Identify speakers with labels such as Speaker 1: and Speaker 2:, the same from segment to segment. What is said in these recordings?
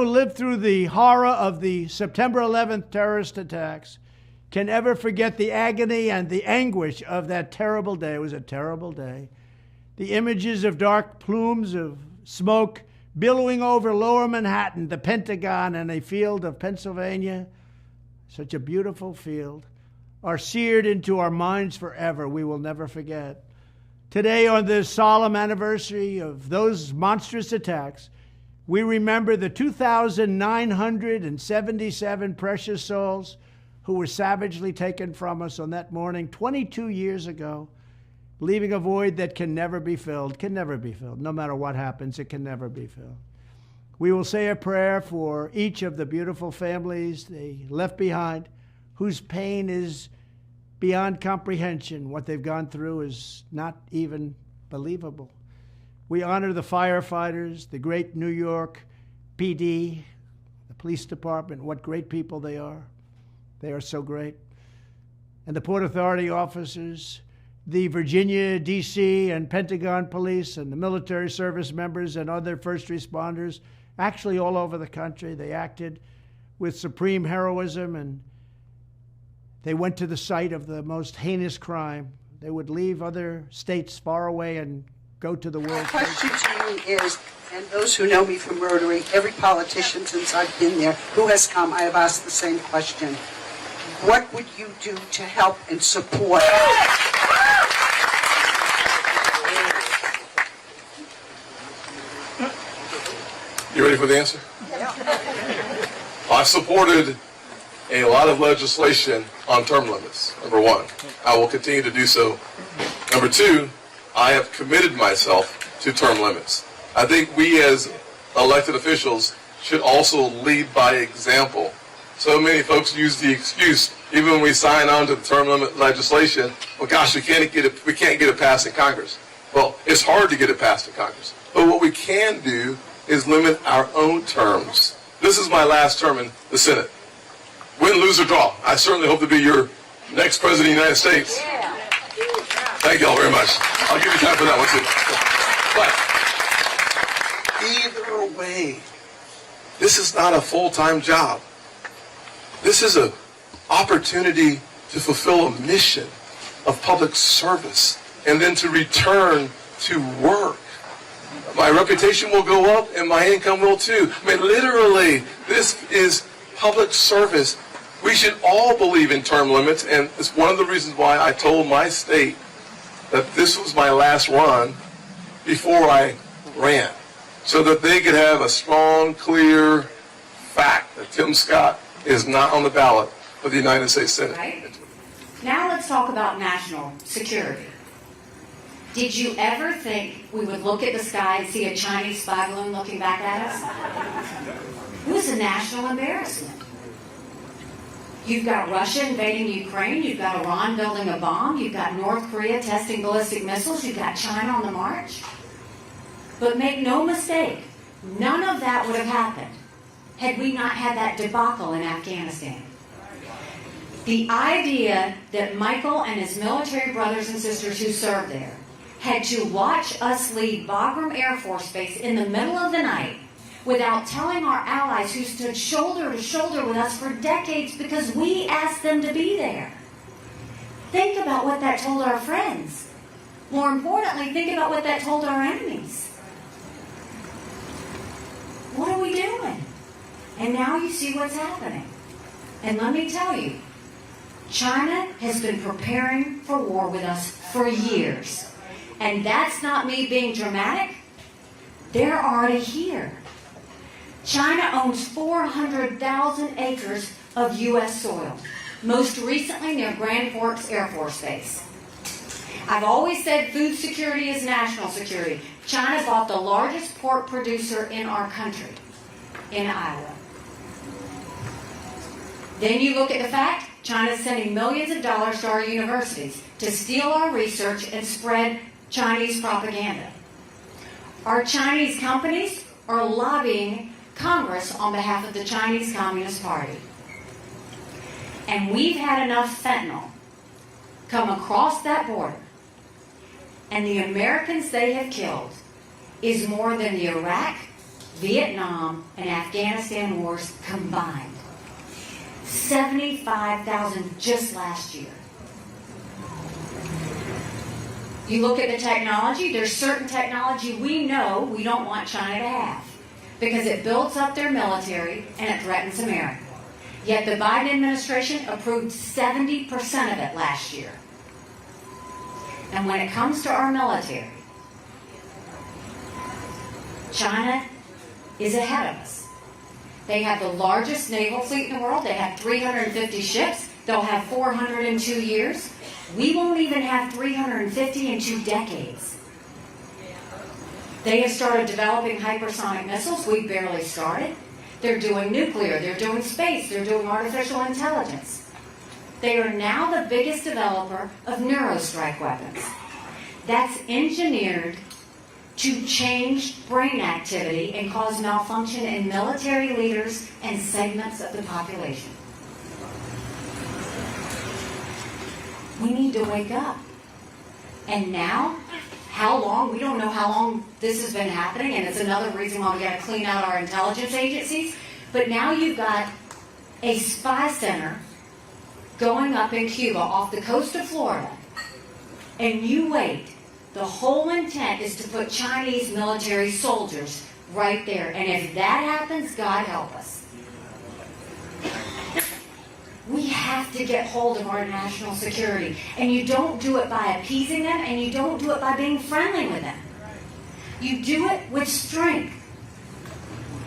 Speaker 1: who lived through the horror of the September 11th terrorist attacks can ever forget the agony and the anguish of that terrible day. It was a terrible day. The images of dark plumes of smoke billowing over lower Manhattan, the Pentagon, and a field of Pennsylvania, such a beautiful field, are seared into our minds forever. We will never forget. Today, on this solemn anniversary of those monstrous attacks, we remember the 2,977 precious souls who were savagely taken from us on that morning 22 years ago, leaving a void that can never be filled, No matter what happens, it can never be filled. We will say a prayer for each of the beautiful families they left behind, whose pain is beyond comprehension. What they've gone through is not even believable. We honor the firefighters, the great New York PD, the police department, what great people they are. They are so great. And the Port Authority officers, the Virginia, D.C., and Pentagon police, and the military service members and other first responders, actually all over the country. They acted with supreme heroism, and they went to the site of the most heinous crime. They would leave other states far away and go to the world.
Speaker 2: My question to you is, and those who know me from Rotary, every politician since I've been there who has come, I have asked the same question. What would you do to help and support?
Speaker 3: You ready for the answer? I supported a lot of legislation on term limits, number one. I will continue to do so. Number two, I have committed myself to term limits. I think we as elected officials should also lead by example. So many folks use the excuse, even when we sign on to the term limit legislation, well, gosh, we can't get it passed in Congress. Well, it's hard to get it passed in Congress. But what we can do is limit our own terms. This is my last term in the Senate. Win, lose, or draw. I certainly hope to be your next president of the United States. Yeah. Thank you all very much. I'll give you time for that one too. But either way, this is not a full-time job. This is an opportunity to fulfill a mission of public service and then to return to work. My reputation will go up and my income will too. I mean, literally, this is public service. We should all believe in term limits, and it's one of the reasons why I told my state that this was my last run before I ran, so that they could have a strong, clear fact that Tim Scott is not on the ballot for the United States Senate.
Speaker 4: Right. Now let's talk about national security. Did you ever think we would look at the sky and see a Chinese spy balloon looking back at us? It was a national embarrassment. You've got Russia invading Ukraine, you've got Iran building a bomb, you've got North Korea testing ballistic missiles, you've got China on the march. But make no mistake, none of that would have happened had we not had that debacle in Afghanistan. The idea that Michael and his military brothers and sisters who served there had to watch us leave Bagram Air Force Base in the middle of the night without telling our allies who stood shoulder to shoulder with us for decades because we asked them to be there. Think about what that told our friends. More importantly, think about what that told our enemies. What are we doing? And now you see what's happening. And let me tell you, China has been preparing for war with us for years. And that's not me being dramatic. They're already here. China owns 400,000 acres of U.S. soil, most recently near Grand Forks Air Force Base. I've always said food security is national security. China bought the largest pork producer in our country, in Iowa. Then you look at the fact China's sending millions of dollars to our universities to steal our research and spread Chinese propaganda. Our Chinese companies are lobbying Congress on behalf of the Chinese Communist Party. And we've had enough fentanyl come across that border, and the Americans they have killed is more than the Iraq, Vietnam and Afghanistan wars combined. 75,000 just last year. You look at the technology, there's certain technology we know we don't want China to have because it builds up their military and it threatens America. Yet the Biden administration approved 70% of it last year. And when it comes to our military, China is ahead of us. They have the largest naval fleet in the world. They have 350 ships. They'll have 400 in 2 years. We won't even have 350 in 2 decades. They have started developing hypersonic missiles. We barely started. They're doing nuclear. They're doing space. They're doing artificial intelligence. They are now the biggest developer of neurostrike weapons. That's engineered to change brain activity and cause malfunction in military leaders and segments of the population. We need to wake up. And now, how long? We don't know how long this has been happening, and it's another reason why we got to clean out our intelligence agencies. But now you've got a spy center going up in Cuba off the coast of Florida, and you wait. The whole intent is to put Chinese military soldiers right there. And if that happens, God help us. We have to get hold of our national security. And you don't do it by appeasing them, and you don't do it by being friendly with them. You do it with strength.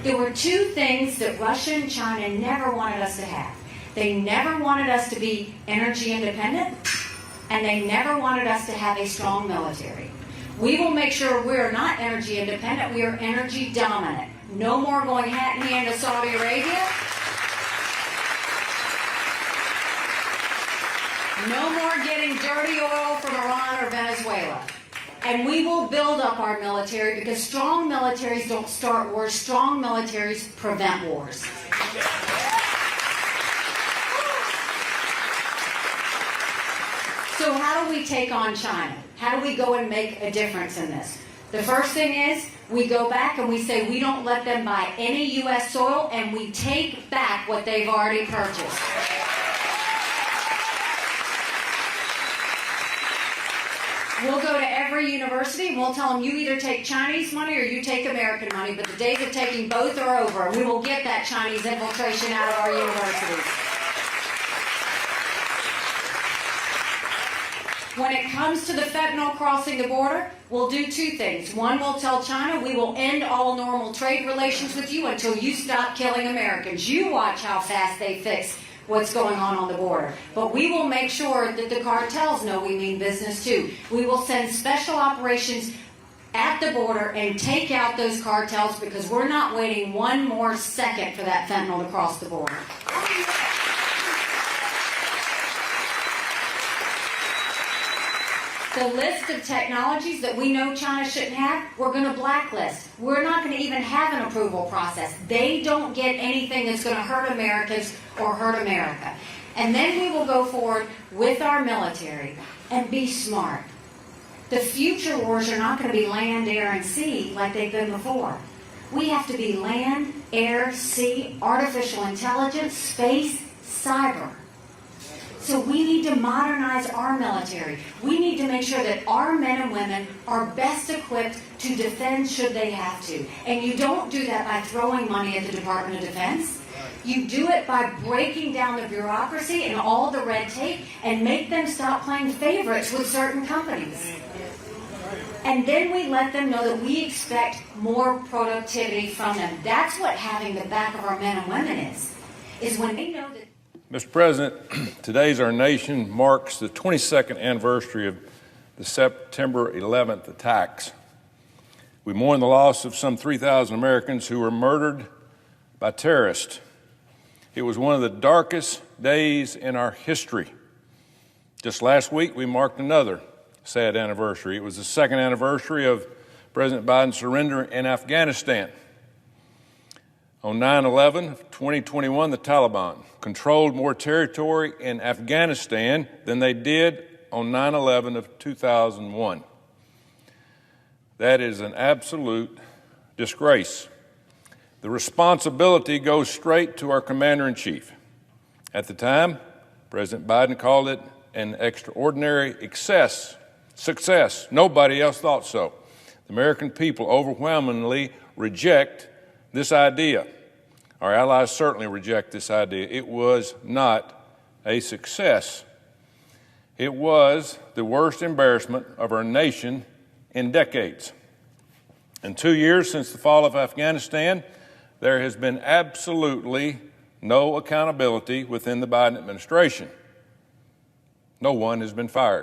Speaker 4: There were 2 things that Russia and China never wanted us to have. They never wanted us to be energy independent, and they never wanted us to have a strong military. We will make sure we are not energy independent, we are energy dominant. No more going hat in hand to Saudi Arabia. No more getting dirty oil from Iran or Venezuela. And we will build up our military because strong militaries don't start wars, strong militaries prevent wars. So how do we take on China? How do we go and make a difference in this? The first thing is we go back and we say we don't let them buy any U.S. soil, and we take back what they've already purchased. We'll go to every university and we'll tell them you either take Chinese money or you take American money, but the days of taking both are over. We will get that Chinese infiltration out of our universities. When it comes to the fentanyl crossing the border, we'll do 2 things. One, we'll tell China we will end all normal trade relations with you until you stop killing Americans. You watch how fast they fix what's going on the border. But we will make sure that the cartels know we mean business too. We will send special operations at the border and take out those cartels because we're not waiting 1 more second for that fentanyl to cross the border. The list of technologies that we know China shouldn't have, we're going to blacklist. We're not going to even have an approval process. They don't get anything that's going to hurt Americans or hurt America. And then we will go forward with our military and be smart. The future wars are not going to be land, air, and sea like they've been before. We have to be land, air, sea, artificial intelligence, space, cyber. So we need to modernize our military. We need to make sure that our men and women are best equipped to defend should they have to. And you don't do that by throwing money at the Department of Defense. You do it by breaking down the bureaucracy and all the red tape and make them stop playing favorites with certain companies. And then we let them know that we expect more productivity from them. That's what having the back of our men and women is when they know that.
Speaker 5: Mr. President, today's our nation marks the 22nd anniversary of the September 11th attacks. We mourn the loss of some 3,000 Americans who were murdered by terrorists. It was one of the darkest days in our history. Just last week, we marked another sad anniversary. It was the 2nd anniversary of President Biden's surrender in Afghanistan. On 9/11 of 2021, the Taliban controlled more territory in Afghanistan than they did on 9/11 of 2001. That is an absolute disgrace. The responsibility goes straight to our commander-in-chief. At the time, President Biden called it an extraordinary success. Nobody else thought so. The American people overwhelmingly reject this idea. Our allies certainly reject this idea. It was not a success. It was the worst embarrassment of our nation in decades. In 2 years since the fall of Afghanistan, there has been absolutely no accountability within the Biden administration. No one has been fired.